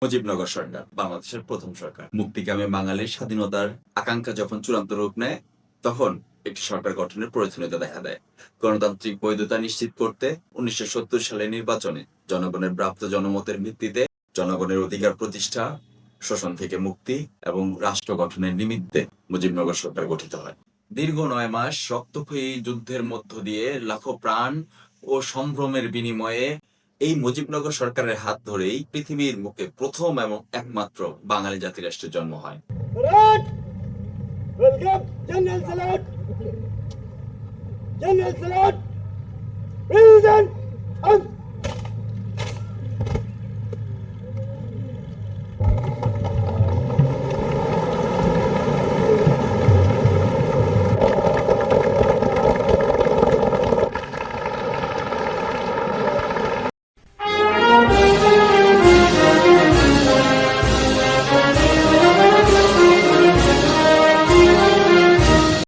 মুজিবনগর সরকার বাংলাদেশের প্রথম সরকার। মুক্তিকামী বাঙালির স্বাধীনতার আকাঙ্ক্ষা যখন চূড়ান্ত রূপ নেয়, তখন একটি সরকার গঠনের প্রয়োজনীয়তা দেখা দেয়। গণতান্ত্রিক বৈধতা নিশ্চিত করতে 1970 সালের নির্বাচনে জনগণের প্রাপ্ত জনমতের ভিত্তিতে জনগণের অধিকার প্রতিষ্ঠা, শোষণ থেকে মুক্তি এবং রাষ্ট্র গঠনের নিমিত্তে মুজিবনগর সরকার গঠিত হয়। দীর্ঘ 9 মাস রক্তক্ষয়ী যুদ্ধের মধ্য দিয়ে লাখো প্রাণ ও সম্ভ্রমের বিনিময়ে এই মুজিবনগর সরকারের হাত ধরেই পৃথিবীর বুকে প্রথম এবং একমাত্র বাঙালি জাতিরাষ্ট্রের জন্ম হয়। Salute! Welcome, General Salute! General Salute! Present!